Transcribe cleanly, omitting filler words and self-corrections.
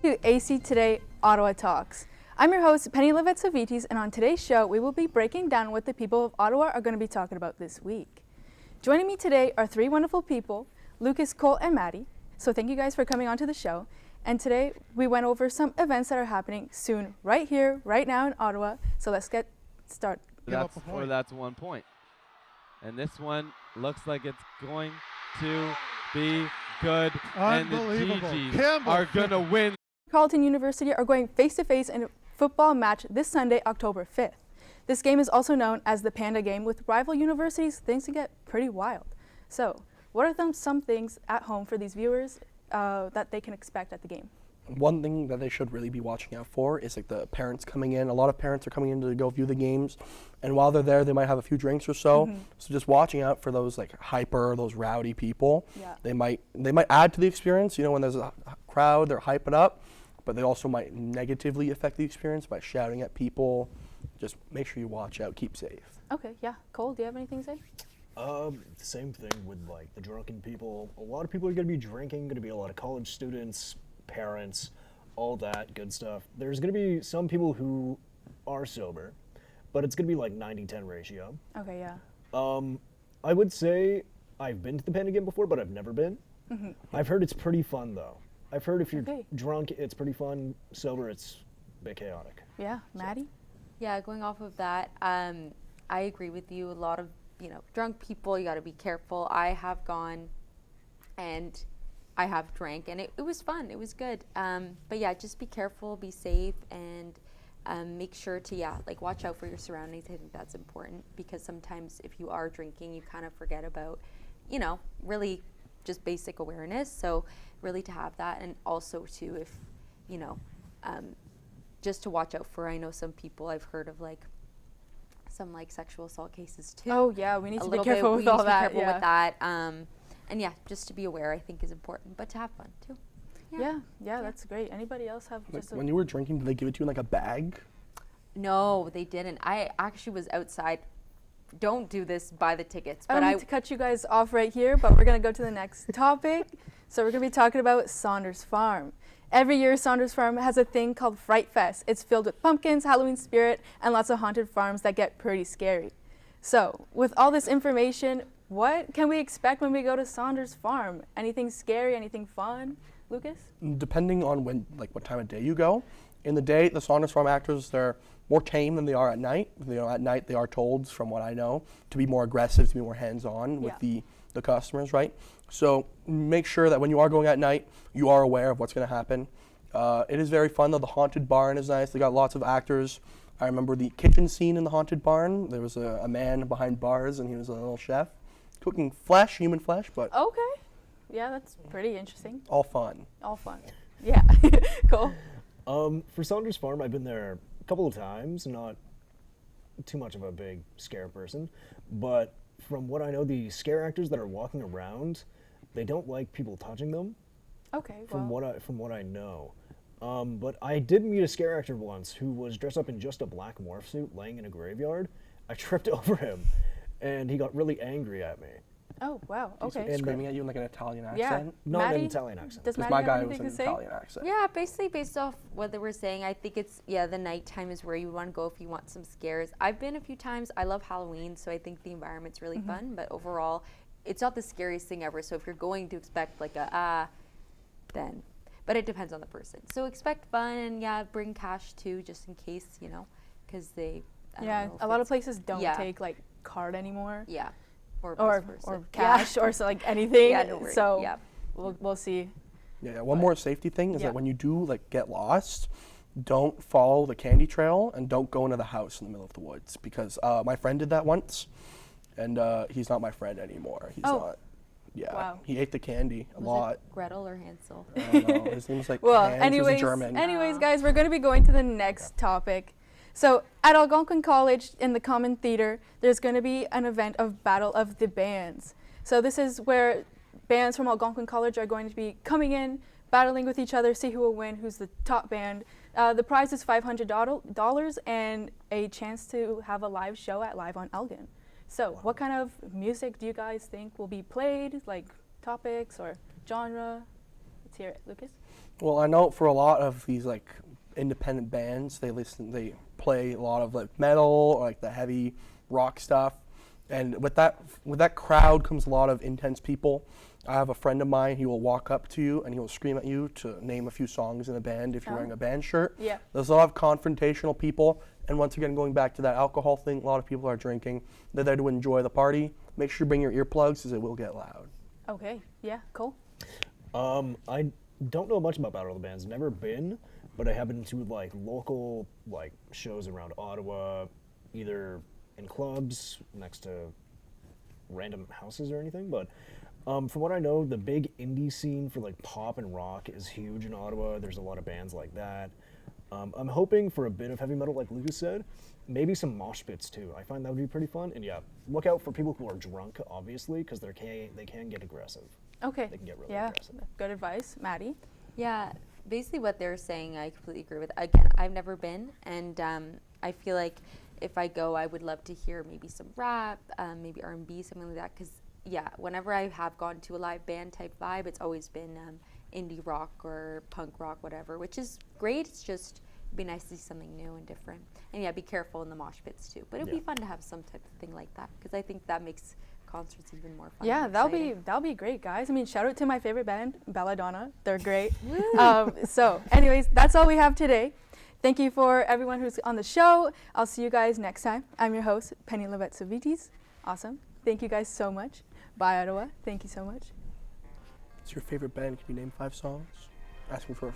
to AC Today Ottawa Talks. I'm your host, Penny Levetsavites, and on today's show, we will be breaking down what the people of Ottawa are going to be talking about this week. Joining me today are three wonderful people, Lucas, Cole, and Maddie. So thank you guys for coming onto the show. And today, we went over some events that are happening soon, right here, right now in Ottawa. So let's get started. That's 1 point. And this one looks like it's going to be good. And the GGs are going to win. Carleton University are going face-to-face in a football match this Sunday, October 5th. This game is also known as the Panda Game. With rival universities, things can get pretty wild. So, what are some things at home for these viewers that they can expect at the game? One thing that they should really be watching out for is like the parents coming in. A lot of parents are coming in to go view the games, and while they're there, they might have a few drinks or so. So just watching out for those like those rowdy people. Yeah. They might add to the experience. You know, when there's a crowd, they're hyping up, but they also might negatively affect the experience by shouting at people. Just make sure you watch out. Keep safe. Okay. Yeah. Cole, do you have anything to say? Same thing with like the drunken people. A lot of people are going to be drinking. Going to be a lot of college students, parents, all that good stuff. There's going to be some people who are sober, but it's going to be like 90-10 ratio. Okay, yeah. I would say I've been to the Panda Game before, but I've never been. I've heard it's pretty fun though. I've heard if you're drunk, it's pretty fun. Sober, it's a bit chaotic. Yeah, Maddie? Yeah, going off of that, I agree with you. A lot of, drunk people, you got to be careful. I have gone and I have drank, and it was fun. It was good. But yeah, just be careful, be safe, and make sure to, watch out for your surroundings. I think that's important because sometimes if you are drinking, you kind of forget about, really just basic awareness. So really to have that, and also too, if, just to watch out for, I know some people, I've heard of some sexual assault cases too. Oh yeah, we need to be careful with all that. With that. And yeah, just to be aware, I think is important, but to have fun too. Yeah, that's great. Anybody else have When you were drinking, did they give it to you in like a bag? No, they didn't. I actually was outside. Don't do this, buy the tickets. But I don't need to cut you guys off right here, but we're going to go to the next topic. So we're going to be talking about Saunders Farm. Every year, Saunders Farm has a thing called Fright Fest. It's filled with pumpkins, Halloween spirit, and lots of haunted farms that get pretty scary. So, with all this information, what can we expect when we go to Saunders Farm? Anything scary, anything fun? Lucas? Depending on what time of day you go. In the day, the Saunders Farm actors, they're more tame than they are at night. At night, they are told, from what I know, to be more aggressive, to be more hands-on with the customers, right? So make sure that when you are going at night, you are aware of what's going to happen. It is very fun, though. The haunted barn is nice. They got lots of actors. I remember the kitchen scene in the haunted barn. There was a man behind bars, and he was a little chef cooking human flesh, but... Okay. Yeah, that's pretty interesting. All fun. All fun. Yeah. Cool. For Saunders Farm, I've been there a couple of times. Not too much of a big scare person, but from what I know, the scare actors that are walking around, they don't like people touching them. Okay. From what I know. But I did meet a scare actor once who was dressed up in just a black morph suit laying in a graveyard. I tripped over him, and he got really angry at me. Oh, wow. Okay. And screaming at you in like an Italian accent? Yeah. Not an Italian accent. Does Because Maddie my have guy was anything an to say? Italian accent. Yeah, basically based off what they were saying, I think it's, the nighttime is where you want to go if you want some scares. I've been a few times. I love Halloween, so I think the environment's really fun, but overall, it's not the scariest thing ever. So if you're going to expect then, but it depends on the person. So expect fun and bring cash too, just in case, because they, a lot of places don't take card anymore. Yeah. Or cash or anything. Yeah, no worries. So we'll see. Yeah, one more safety thing is that when you do get lost, don't follow the candy trail and don't go into the house in the middle of the woods, because my friend did that once, and he's not my friend anymore. He's not. Yeah, wow. He ate the candy a lot. It Gretel or Hansel? I don't know. His name was Hans. Anyways, He was German. anyways, guys, we're going to be going to the next topic. So at Algonquin College in the Common Theater, there's going to be an event of Battle of the Bands. So this is where bands from Algonquin College are going to be coming in, battling with each other, see who will win, who's the top band. The prize is $500 and a chance to have a live show at Live on Elgin. So what kind of music do you guys think will be played, like topics or genre? Let's hear it, Lucas. Well, I know for a lot of these like independent bands, they play a lot of like metal or like the heavy rock stuff, and with that crowd comes a lot of intense people. I have a friend of mine. He will walk up to you and he will scream at you to name a few songs in a band if you're wearing a band shirt. Yeah. There's a lot of confrontational people, and once again, going back to that alcohol thing, a lot of people are drinking. They're there to enjoy the party. Make sure you bring your earplugs because it will get loud. Okay. Yeah. Cool. I don't know much about Battle of the Bands. Never been, but I have been to like local like shows around Ottawa, either in clubs next to random houses or anything. But from what I know, the big indie scene for like pop and rock is huge in Ottawa. There's a lot of bands like that. I'm hoping for a bit of heavy metal, like Lucas said. Maybe some mosh pits too. I find that would be pretty fun. And yeah, look out for people who are drunk, obviously, because they can get aggressive. Okay. They can get really yeah. aggressive. Good advice, Maddie. Yeah, basically what they're saying, I completely agree with. Again, I've never been, and I feel like if I go, I would love to hear maybe some rap, maybe R&B, something like that. Because yeah, whenever I have gone to a live band type vibe, it's always been indie rock or punk rock, whatever, which is great. It's just it'd be nice to see something new and different. And yeah, be careful in the mosh pits too. But it'd be fun to have some type of thing like that because I think that makes concerts even more fun. Yeah, and that'll be great, guys. I mean, shout out to my favorite band, Belladonna. They're great. So, anyways, that's all we have today. Thank you for everyone who's on the show. I'll see you guys next time. I'm your host, Penny Levette Savitis. Awesome. Thank you guys so much. Bye, Ottawa. Thank you so much. What's your favorite band? Can you name 5 songs? Asking for